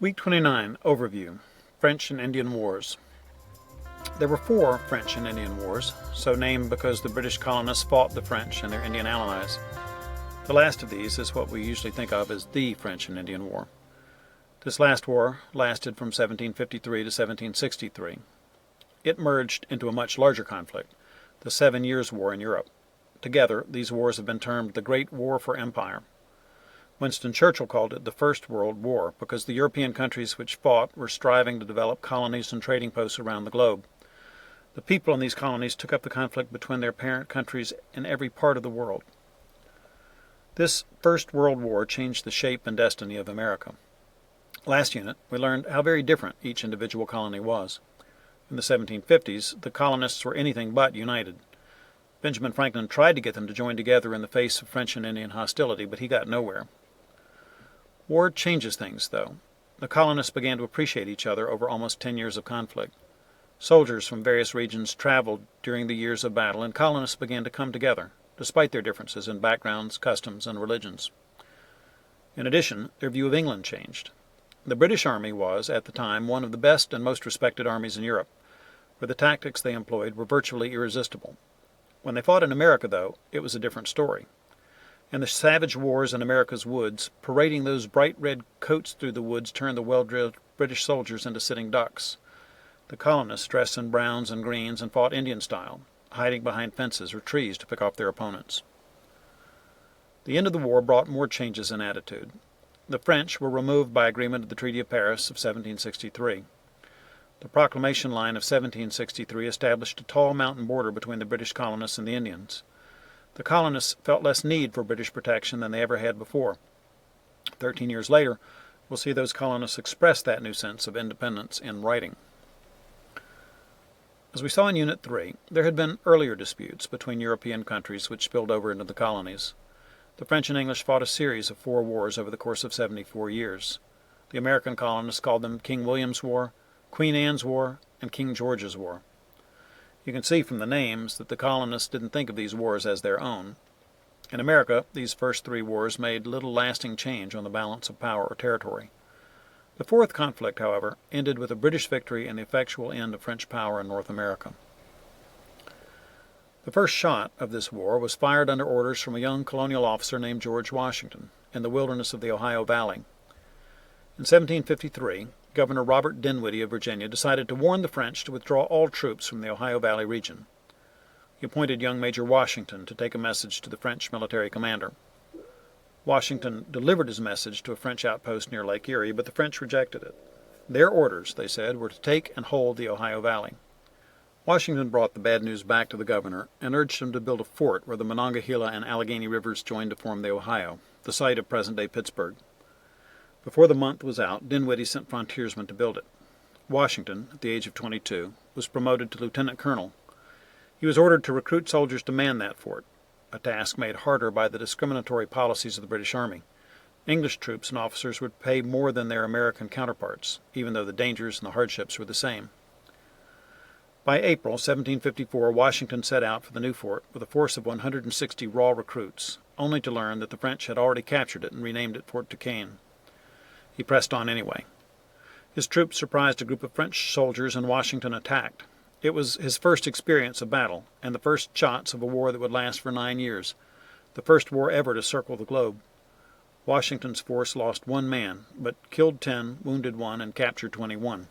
Week 29, Overview, French and Indian Wars. There were 4 French and Indian Wars, so named because the British colonists fought the French and their Indian allies. The last of these is what we usually think of as the French and Indian War. This last war lasted from 1753 to 1763. It merged into a much larger conflict, the 7 Years' War in Europe. Together, these wars have been termed the Great War for Empire. Winston Churchill called it the First World War because the European countries which fought were striving to develop colonies and trading posts around the globe. The people in these colonies took up the conflict between their parent countries in every part of the world. This First World War changed the shape and destiny of America. Last unit, we learned how very different each individual colony was. In the 1750s, the colonists were anything but united. Benjamin Franklin tried to get them to join together in the face of French and Indian hostility, but he got nowhere. War changes things, though. The colonists began to appreciate each other over almost 10 years of conflict. Soldiers from various regions traveled during the years of battle, and colonists began to come together, despite their differences in backgrounds, customs, and religions. In addition, their view of England changed. The British Army was, at the time, one of the best and most respected armies in Europe, where the tactics they employed were virtually irresistible. When they fought in America, though, it was a different story. In the savage wars in America's woods, parading those bright red coats through the woods turned the well-drilled British soldiers into sitting ducks. The colonists dressed in browns and greens and fought Indian style, hiding behind fences or trees to pick off their opponents. The end of the war brought more changes in attitude. The French were removed by agreement of the Treaty of Paris of 1763. The Proclamation Line of 1763 established a tall mountain border between the British colonists and the Indians. The colonists felt less need for British protection than they ever had before. 13 years later, we'll see those colonists express that new sense of independence in writing. As we saw in Unit 3, there had been earlier disputes between European countries which spilled over into the colonies. The French and English fought a series of 4 wars over the course of 74 years. The American colonists called them King William's War, Queen Anne's War, and King George's War. You can see from the names that the colonists didn't think of these wars as their own. In America, these first 3 wars made little lasting change on the balance of power or territory. The 4th conflict, however, ended with a British victory and the effectual end of French power in North America. The first shot of this war was fired under orders from a young colonial officer named George Washington in the wilderness of the Ohio Valley. In 1753, Governor Robert Dinwiddie of Virginia decided to warn the French to withdraw all troops from the Ohio Valley region. He appointed young Major Washington to take a message to the French military commander. Washington delivered his message to a French outpost near Lake Erie, but the French rejected it. Their orders, they said, were to take and hold the Ohio Valley. Washington brought the bad news back to the governor and urged him to build a fort where the Monongahela and Allegheny rivers joined to form the Ohio, the site of present-day Pittsburgh. Before the month was out, Dinwiddie sent frontiersmen to build it. Washington, at the age of 22, was promoted to lieutenant colonel. He was ordered to recruit soldiers to man that fort, a task made harder by the discriminatory policies of the British Army. English troops and officers would pay more than their American counterparts, even though the dangers and the hardships were the same. By April 1754, Washington set out for the new fort with a force of 160 raw recruits, only to learn that the French had already captured it and renamed it Fort Duquesne. He pressed on anyway. His troops surprised a group of French soldiers and Washington attacked. It was his first experience of battle, and the first shots of a war that would last for 9 years, the first war ever to circle the globe. Washington's force lost 1 man, but killed 10, wounded 1, and captured 21.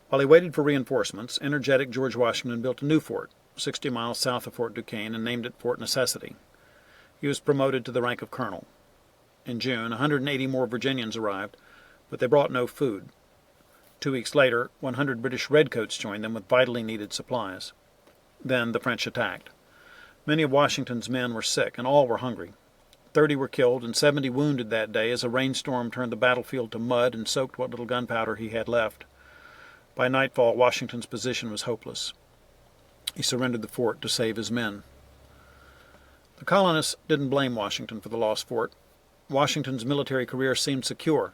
While he waited for reinforcements, energetic George Washington built a new fort, 60 miles south of Fort Duquesne, and named it Fort Necessity. He was promoted to the rank of colonel. In June, 180 more Virginians arrived, but they brought no food. 2 weeks later, 100 British redcoats joined them with vitally needed supplies. Then the French attacked. Many of Washington's men were sick, and all were hungry. 30 were killed and 70 wounded that day as a rainstorm turned the battlefield to mud and soaked what little gunpowder he had left. By nightfall, Washington's position was hopeless. He surrendered the fort to save his men. The colonists didn't blame Washington for the lost fort. Washington's military career seemed secure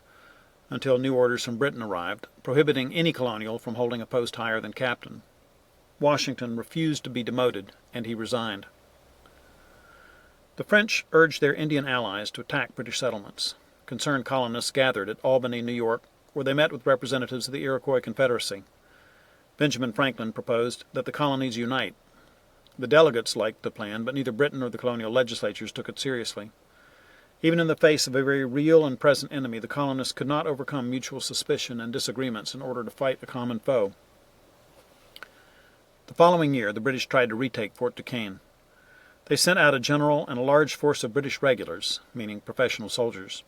until new orders from Britain arrived, prohibiting any colonial from holding a post higher than captain. Washington refused to be demoted, and he resigned. The French urged their Indian allies to attack British settlements. concerned colonists gathered at Albany, New York, where they met with representatives of the Iroquois Confederacy. Benjamin Franklin proposed that the colonies unite. The delegates liked the plan, but neither Britain nor the colonial legislatures took it seriously. Even in the face of a very real and present enemy, the colonists could not overcome mutual suspicion and disagreements in order to fight a common foe. The following year, the British tried to retake Fort Duquesne. They sent out a general and a large force of British regulars, meaning professional soldiers.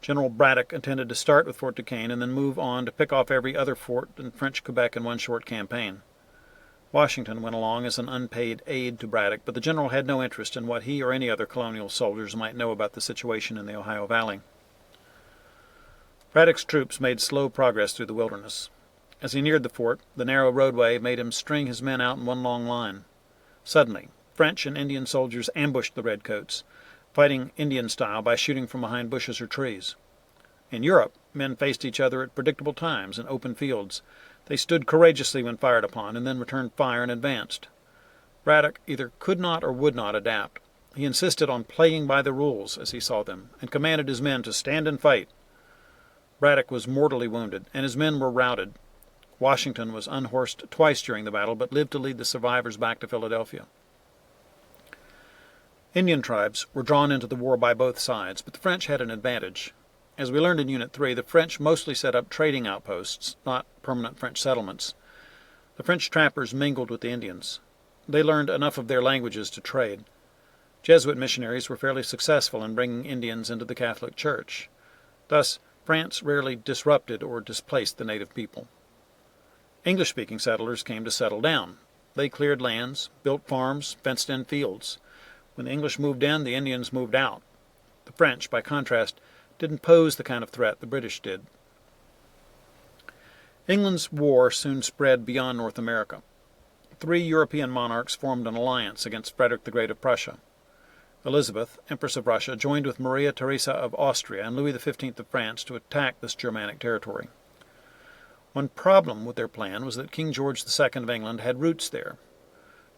General Braddock intended to start with Fort Duquesne and then move on to pick off every other fort in French Quebec in one short campaign. Washington went along as an unpaid aide to Braddock, but the general had no interest in what he or any other colonial soldiers might know about the situation in the Ohio Valley. Braddock's troops made slow progress through the wilderness. As he neared the fort, the narrow roadway made him string his men out in one long line. Suddenly, French and Indian soldiers ambushed the redcoats, fighting Indian style by shooting from behind bushes or trees. In Europe, men faced each other at predictable times in open fields. They stood courageously when fired upon, and then returned fire and advanced. Braddock either could not or would not adapt. He insisted on playing by the rules as he saw them, and commanded his men to stand and fight. Braddock was mortally wounded, and his men were routed. Washington was unhorsed twice during the battle, but lived to lead the survivors back to Philadelphia. Indian tribes were drawn into the war by both sides, but the French had an advantage. As we learned in Unit 3, the French mostly set up trading outposts, not permanent French settlements. The French trappers mingled with the Indians. They learned enough of their languages to trade. Jesuit missionaries were fairly successful in bringing Indians into the Catholic Church. Thus, France rarely disrupted or displaced the native people. English-speaking settlers came to settle down. They cleared lands, built farms, fenced-in fields. When the English moved in, the Indians moved out. The French, by contrast, didn't pose the kind of threat the British did. England's war soon spread beyond North America. 3 European monarchs formed an alliance against Frederick the Great of Prussia. Elizabeth, Empress of Russia, joined with Maria Theresa of Austria and Louis XV of France to attack this Germanic territory. One problem with their plan was that King George II of England had roots there.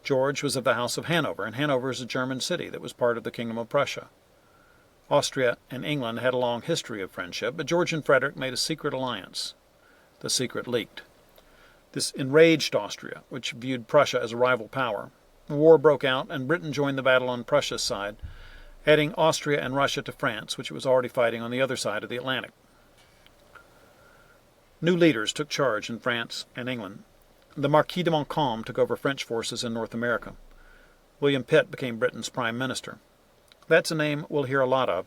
George was of the House of Hanover, and Hanover is a German city that was part of the Kingdom of Prussia. Austria and England had a long history of friendship, but George and Frederick made a secret alliance. The secret leaked. This enraged Austria, which viewed Prussia as a rival power. The war broke out, and Britain joined the battle on Prussia's side, adding Austria and Russia to France, which it was already fighting on the other side of the Atlantic. New leaders took charge in France and England. The Marquis de Montcalm took over French forces in North America. William Pitt became Britain's prime minister. That's a name we'll hear a lot of.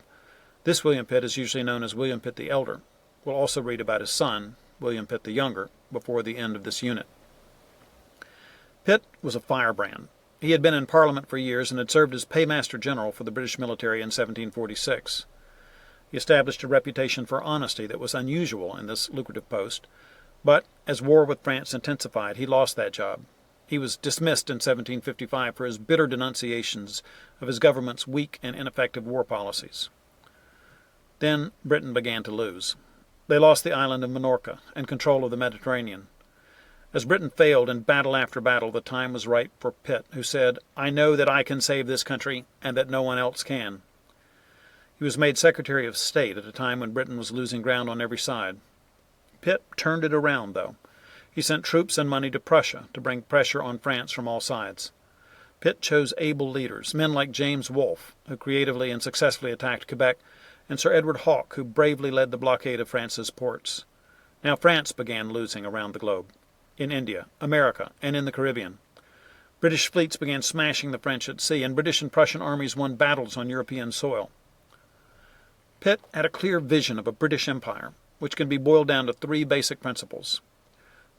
This William Pitt is usually known as William Pitt the Elder. We'll also read about his son, William Pitt the Younger, before the end of this unit. Pitt was a firebrand. He had been in Parliament for years and had served as Paymaster General for the British military in 1746. He established a reputation for honesty that was unusual in this lucrative post, but as war with France intensified, he lost that job. He was dismissed in 1755 for his bitter denunciations of his government's weak and ineffective war policies. Then Britain began to lose. They lost the island of Minorca and control of the Mediterranean. As Britain failed in battle after battle, the time was ripe for Pitt, who said, "I know that I can save this country and that no one else can." He was made Secretary of State at a time when Britain was losing ground on every side. Pitt turned it around, though. He sent troops and money to Prussia to bring pressure on France from all sides. Pitt chose able leaders, men like James Wolfe, who creatively and successfully attacked Quebec, and Sir Edward Hawke, who bravely led the blockade of France's ports. Now France began losing around the globe, in India, America, and in the Caribbean. British fleets began smashing the French at sea, and British and Prussian armies won battles on European soil. Pitt had a clear vision of a British Empire, which can be boiled down to 3 basic principles.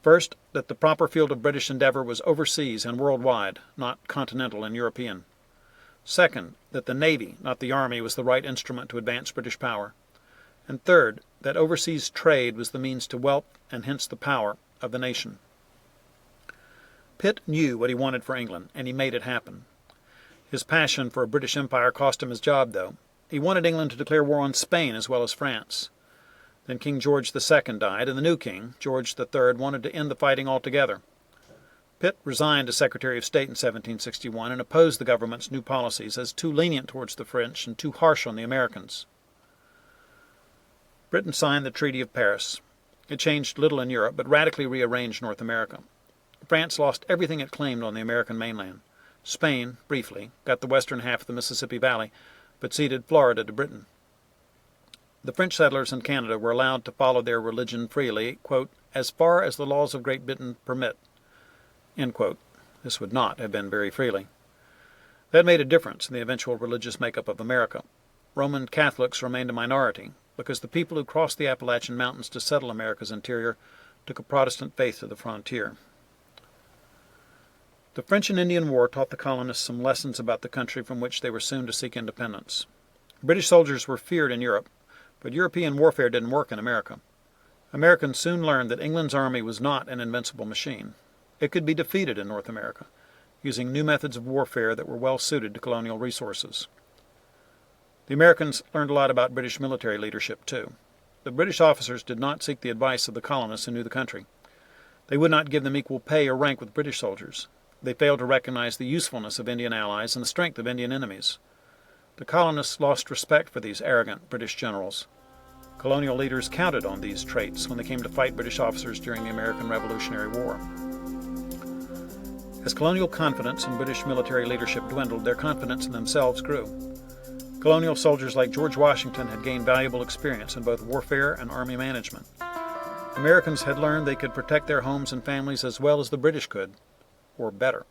First, that the proper field of British endeavor was overseas and worldwide, not continental and European. Second, that the Navy, not the Army, was the right instrument to advance British power. And third, that overseas trade was the means to wealth and hence the power of the nation. Pitt knew what he wanted for England, and he made it happen. His passion for a British Empire cost him his job, though. He wanted England to declare war on Spain as well as France. Then King George II died, and the new king, George III, wanted to end the fighting altogether. Pitt resigned as Secretary of State in 1761 and opposed the government's new policies as too lenient towards the French and too harsh on the Americans. Britain signed the Treaty of Paris. It changed little in Europe, but radically rearranged North America. France lost everything it claimed on the American mainland. Spain, briefly, got the western half of the Mississippi Valley, but ceded Florida to Britain. The French settlers in Canada were allowed to follow their religion freely, quote, as far as the laws of Great Britain permit, end quote. This would not have been very freely. That made a difference in the eventual religious makeup of America. Roman Catholics remained a minority because the people who crossed the Appalachian Mountains to settle America's interior took a Protestant faith to the frontier. The French and Indian War taught the colonists some lessons about the country from which they were soon to seek independence. British soldiers were feared in Europe, but European warfare didn't work in America. Americans soon learned that England's army was not an invincible machine. It could be defeated in North America, using new methods of warfare that were well suited to colonial resources. The Americans learned a lot about British military leadership, too. The British officers did not seek the advice of the colonists who knew the country. They would not give them equal pay or rank with British soldiers. They failed to recognize the usefulness of Indian allies and the strength of Indian enemies. The colonists lost respect for these arrogant British generals. Colonial leaders counted on these traits when they came to fight British officers during the American Revolutionary War. As colonial confidence in British military leadership dwindled, their confidence in themselves grew. Colonial soldiers like George Washington had gained valuable experience in both warfare and army management. Americans had learned they could protect their homes and families as well as the British could, or better.